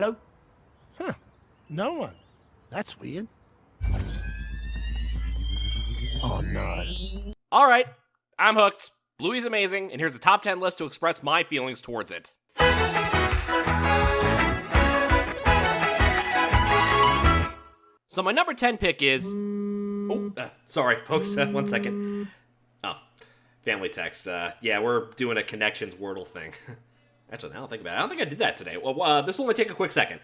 shadow? Huh. No one. That's weird. Oh, no. All right, I'm hooked. Bluey's amazing, and here's a top 10 list to express my feelings towards it. So my number 10 pick is... sorry, folks, 1 second. Oh, family text. Yeah, we're doing a connections Wordle thing. Actually, now I don't think about it. I don't think I did that today. Well, this will only take a quick second.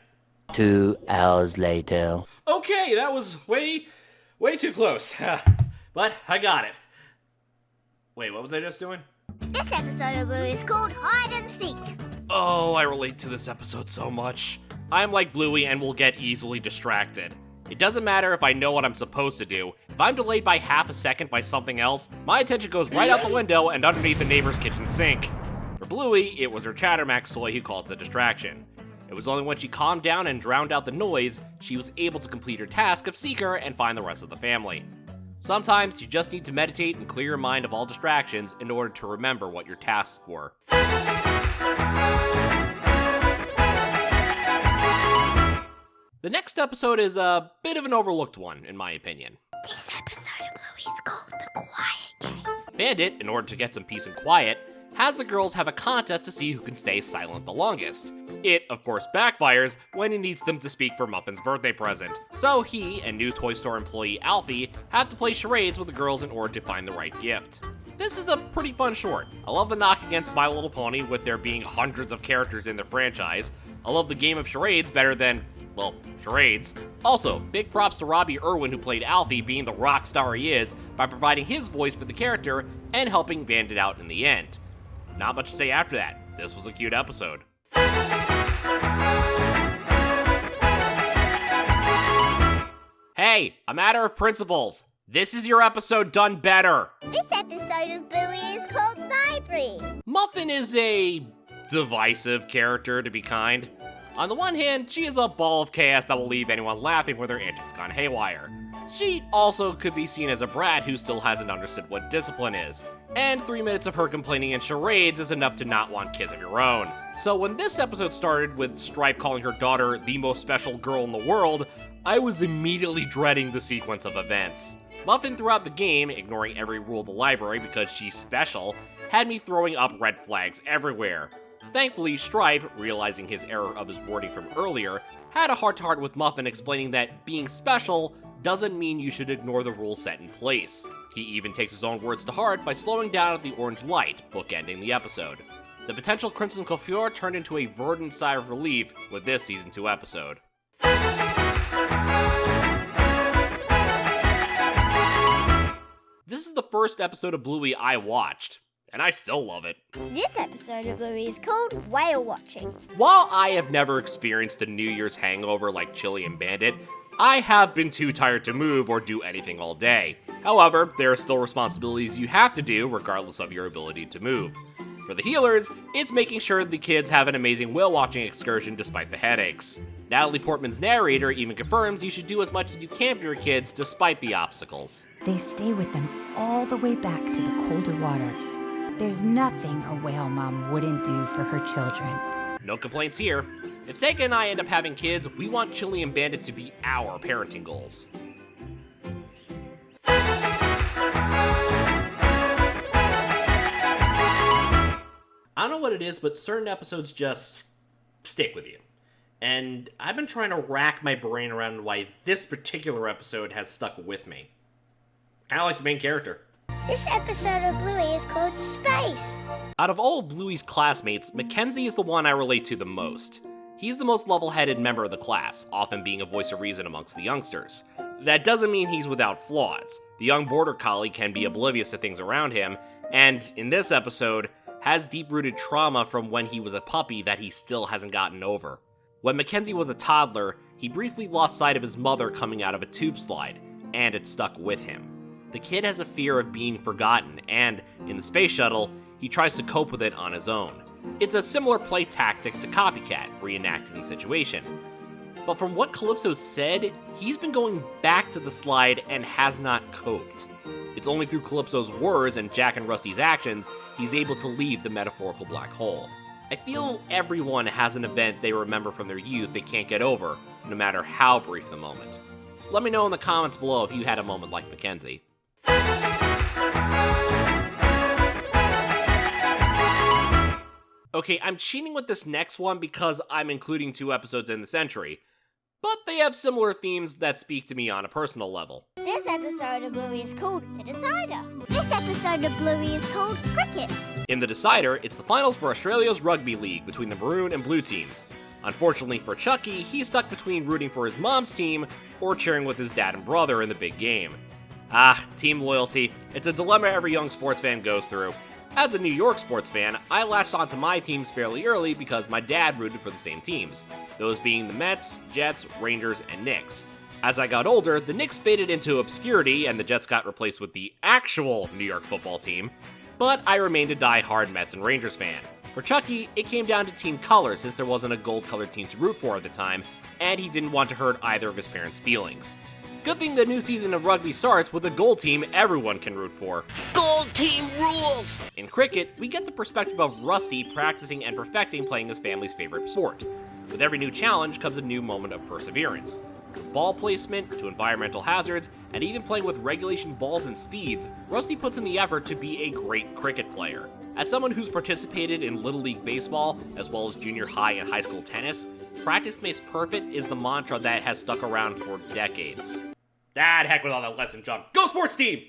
2 hours later. Okay, that was way too close. But I got it. Wait, what was I just doing? This episode of Bluey is called Hide and Seek. Oh, I relate to this episode so much. I'm like Bluey and will get easily distracted. It doesn't matter if I know what I'm supposed to do. If I'm delayed by half a second by something else, my attention goes right out the window and underneath the neighbor's kitchen sink. For Bluey, it was her Chattermax toy who caused the distraction. It was only when she calmed down and drowned out the noise, she was able to complete her task of Seeker and find the rest of the family. Sometimes you just need to meditate and clear your mind of all distractions in order to remember what your tasks were. The next episode is a bit of an overlooked one, in my opinion. This episode of Bluey is called The Quiet Game. Bandit, in order to get some peace and quiet, has the girls have a contest to see who can stay silent the longest. It, of course, backfires when he needs them to speak for Muffin's birthday present. So he and new toy store employee Alfie have to play charades with the girls in order to find the right gift. This is a pretty fun short. I love the knock against My Little Pony with there being hundreds of characters in the franchise. I love the game of charades better than, well, charades. Also, big props to Robbie Irwin who played Alfie being the rock star he is by providing his voice for the character and helping Bandit out in the end. Not much to say after that. This was a cute episode. Hey, a matter of principles. This is your episode done better. This episode of Bluey is called Library. Muffin is a divisive character, to be kind. On the one hand, she is a ball of chaos that will leave anyone laughing with her antics gone haywire. She also could be seen as a brat who still hasn't understood what discipline is. And 3 minutes of her complaining in charades is enough to not want kids of your own. So when this episode started with Stripe calling her daughter the most special girl in the world, I was immediately dreading the sequence of events. Muffin throughout the game, ignoring every rule of the library because she's special, had me throwing up red flags everywhere. Thankfully, Stripe, realizing his error of his wording from earlier, had a heart-to-heart with Muffin explaining that being special doesn't mean you should ignore the rules set in place. He even takes his own words to heart by slowing down at the orange light, bookending the episode. The potential Crimson Coiffure turned into a verdant sigh of relief with this Season 2 episode. This is the first episode of Bluey I watched, and I still love it. This episode of Bluey is called Whale Watching. While I have never experienced the New Year's hangover like Chili and Bandit, I have been too tired to move or do anything all day. However, there are still responsibilities you have to do regardless of your ability to move. For the healers, it's making sure the kids have an amazing whale-watching excursion despite the headaches. Natalie Portman's narrator even confirms you should do as much as you can for your kids despite the obstacles. They stay with them all the way back to the colder waters. There's nothing a whale mom wouldn't do for her children. No complaints here. If Sega and I end up having kids, we want Chili and Bandit to be our parenting goals. I don't know what it is, but certain episodes just stick with you. And I've been trying to rack my brain around why this particular episode has stuck with me. Kind of like the main character. This episode of Bluey is called Space. Out of all of Bluey's classmates, Mackenzie is the one I relate to the most. He's the most level-headed member of the class, often being a voice of reason amongst the youngsters. That doesn't mean he's without flaws. The young border collie can be oblivious to things around him, and in this episode, has deep-rooted trauma from when he was a puppy that he still hasn't gotten over. When Mackenzie was a toddler, he briefly lost sight of his mother coming out of a tube slide, and it stuck with him. The kid has a fear of being forgotten, and in the space shuttle, he tries to cope with it on his own. It's a similar play tactic to Copycat, reenacting the situation. But from what Calypso said, he's been going back to the slide and has not coped. It's only through Calypso's words and Jack and Rusty's actions he's able to leave the metaphorical black hole. I feel everyone has an event they remember from their youth they can't get over, no matter how brief the moment. Let me know in the comments below if you had a moment like Mackenzie. Okay, I'm cheating with this next one because I'm including 2 episodes in the century, but they have similar themes that speak to me on a personal level. This episode of Bluey is called The Decider. This episode of Bluey is called Cricket. In The Decider, it's the finals for Australia's Rugby League between the Maroon and Blue teams. Unfortunately for Chucky, he's stuck between rooting for his mom's team or cheering with his dad and brother in the big game. Team loyalty. It's a dilemma every young sports fan goes through. As a New York sports fan, I latched onto my teams fairly early because my dad rooted for the same teams, those being the Mets, Jets, Rangers, and Knicks. As I got older, the Knicks faded into obscurity and the Jets got replaced with the actual New York football team, but I remained a die-hard Mets and Rangers fan. For Chucky, it came down to team color since there wasn't a gold-colored team to root for at the time, and he didn't want to hurt either of his parents' feelings. Good thing the new season of rugby starts with a gold team everyone can root for. Gold team rules! In cricket, we get the perspective of Rusty practicing and perfecting playing his family's favorite sport. With every new challenge comes a new moment of perseverance. From ball placement to environmental hazards, and even playing with regulation balls and speeds, Rusty puts in the effort to be a great cricket player. As someone who's participated in Little League Baseball, as well as junior high and high school tennis, practice makes perfect is the mantra that has stuck around for decades. Heck with all that lesson, John. Go sports team!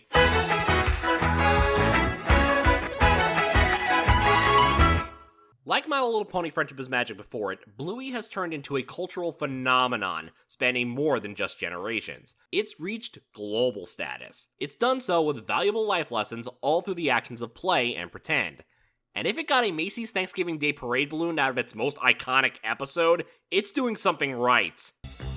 Like My Little Pony Friendship is Magic before it, Bluey has turned into a cultural phenomenon spanning more than just generations. It's reached global status. It's done so with valuable life lessons all through the actions of play and pretend. And if it got a Macy's Thanksgiving Day Parade balloon out of its most iconic episode, it's doing something right.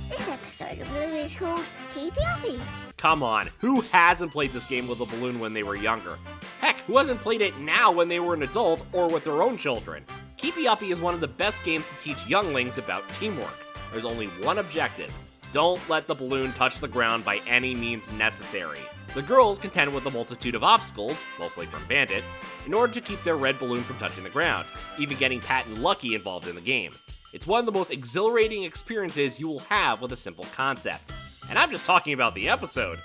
This episode of Bluey is called Keepy Uppy. Come on, who hasn't played this game with a balloon when they were younger? Heck, who hasn't played it now when they were an adult or with their own children? Keepy Uppy is one of the best games to teach younglings about teamwork. There's only one objective. Don't let the balloon touch the ground by any means necessary. The girls contend with a multitude of obstacles, mostly from Bandit, in order to keep their red balloon from touching the ground, even getting Pat and Lucky involved in the game. It's one of the most exhilarating experiences you will have with a simple concept. And I'm just talking about the episode.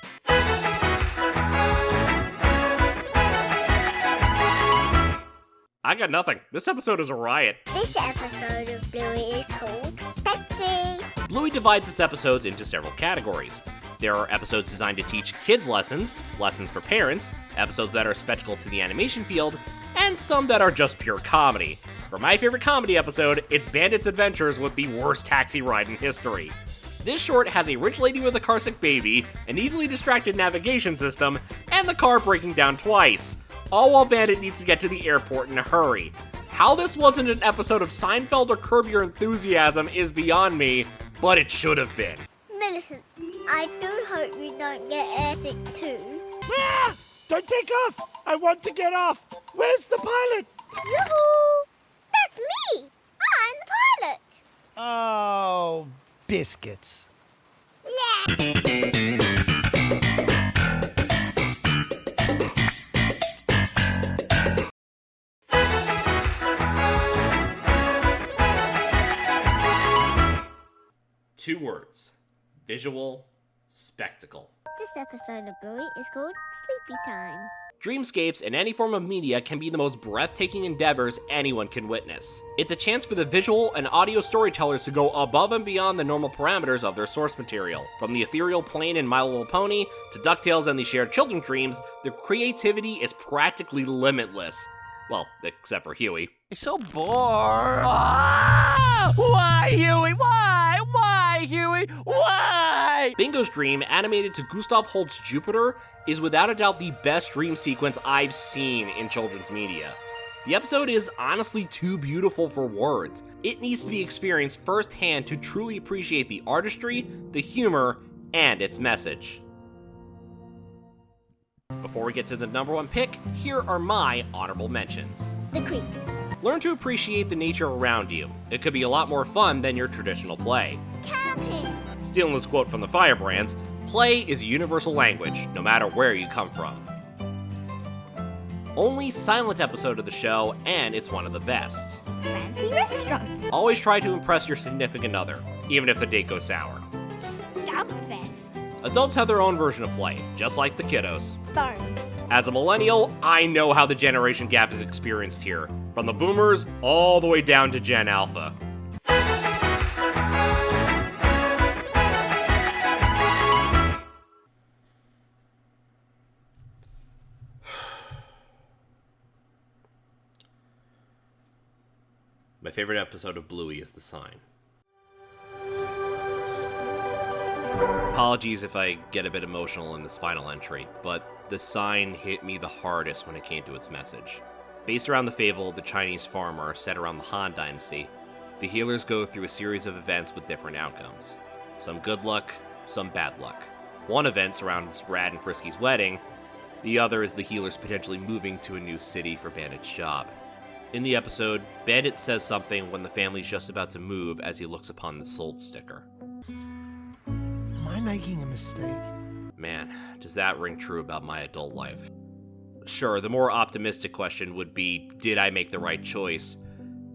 I got nothing. This episode is a riot. This episode of Bluey is called Pepsi. Bluey divides its episodes into several categories. There are episodes designed to teach kids lessons, lessons for parents, episodes that are spectacle to the animation field, and some that are just pure comedy. For my favorite comedy episode, it's Bandit's adventures with the worst taxi ride in history. This short has a rich lady with a carsick baby, an easily distracted navigation system, and the car breaking down twice. All while Bandit needs to get to the airport in a hurry. How this wasn't an episode of Seinfeld or Curb Your Enthusiasm is beyond me, but it should have been. Millicent, I do hope you don't get airsick too. Don't take off! I want to get off! Where's the pilot? Yoo-hoo! That's me! I'm the pilot! Oh, biscuits. Yeah! 2 words. Visual spectacle. This episode of Bluey is called Sleepytime. Dreamscapes in any form of media can be the most breathtaking endeavors anyone can witness. It's a chance for the visual and audio storytellers to go above and beyond the normal parameters of their source material. From the ethereal plane in My Little Pony to DuckTales and the shared children's dreams, the creativity is practically limitless. Well, except for Huey. You're so bored. Why, Huey? Why, Huey? Why? Bingo's dream, animated to Gustav Holst's Jupiter, is without a doubt the best dream sequence I've seen in children's media. The episode is honestly too beautiful for words. It needs to be experienced firsthand to truly appreciate the artistry, the humor, and its message. Before we get to the number 1 pick, here are my honorable mentions. The Creek. Learn to appreciate the nature around you. It could be a lot more fun than your traditional play. Camping. Stealing this quote from the Firebrands, play is a universal language, no matter where you come from. Only silent episode of the show, and it's one of the best. fancy restaurant. Always try to impress your significant other, even if the date goes sour. Stumpfest. Adults have their own version of play, just like the kiddos. Bones. As a millennial, I know how the generation gap is experienced here, from the boomers all the way down to Gen Alpha. My favorite episode of Bluey is The Sign. Apologies if I get a bit emotional in this final entry, but The Sign hit me the hardest when it came to its message. Based around the fable of the Chinese farmer set around the Han Dynasty, the healers go through a series of events with different outcomes. Some good luck, some bad luck. One event surrounds Rad and Frisky's wedding, the other is the healers potentially moving to a new city for Bandit's job. In the episode, Bandit says something when the family's just about to move as he looks upon the sold sticker. Am I making a mistake? Man, does that ring true about my adult life? Sure, the more optimistic question would be, did I make the right choice?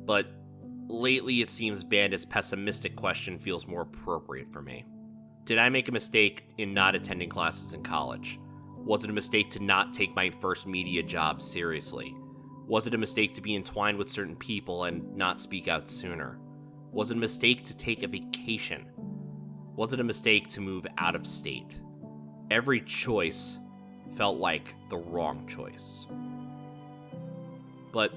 But lately it seems Bandit's pessimistic question feels more appropriate for me. Did I make a mistake in not attending classes in college? Was it a mistake to not take my first media job seriously? Was it a mistake to be entwined with certain people and not speak out sooner? Was it a mistake to take a vacation? Was it a mistake to move out of state? Every choice felt like the wrong choice. But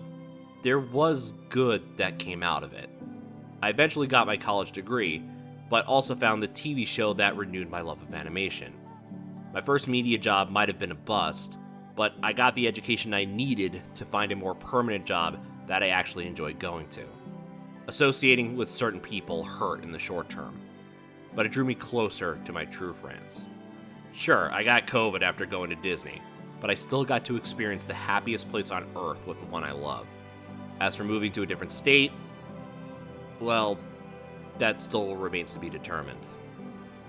there was good that came out of it. I eventually got my college degree, but also found the TV show that renewed my love of animation. My first media job might have been a bust, but I got the education I needed to find a more permanent job that I actually enjoyed going to. Associating with certain people hurt in the short term, but it drew me closer to my true friends. Sure, I got COVID after going to Disney, but I still got to experience the happiest place on earth with the one I love. As for moving to a different state, well, that still remains to be determined.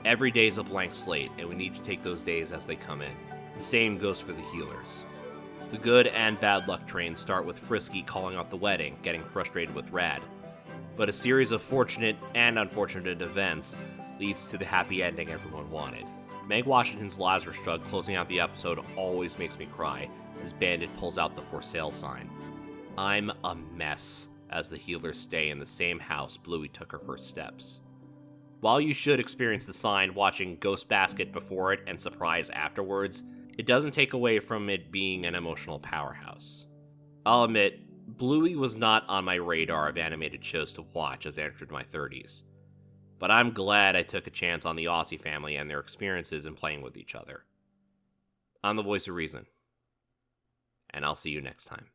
Every day is a blank slate, and we need to take those days as they come in. The same goes for the healers. The good and bad luck trains start with Frisky calling off the wedding, getting frustrated with Rad. But a series of fortunate and unfortunate events leads to the happy ending everyone wanted. Meg Washington's Lazarus Drug closing out the episode always makes me cry as Bandit pulls out the for sale sign. I'm a mess as the healers stay in the same house Bluey took her first steps. While you should experience the sign watching Ghost Basket before it and Surprise afterwards, it doesn't take away from it being an emotional powerhouse. I'll admit, Bluey was not on my radar of animated shows to watch as I entered my 30s. But I'm glad I took a chance on the Aussie family and their experiences in playing with each other. I'm the voice of reason. And I'll see you next time.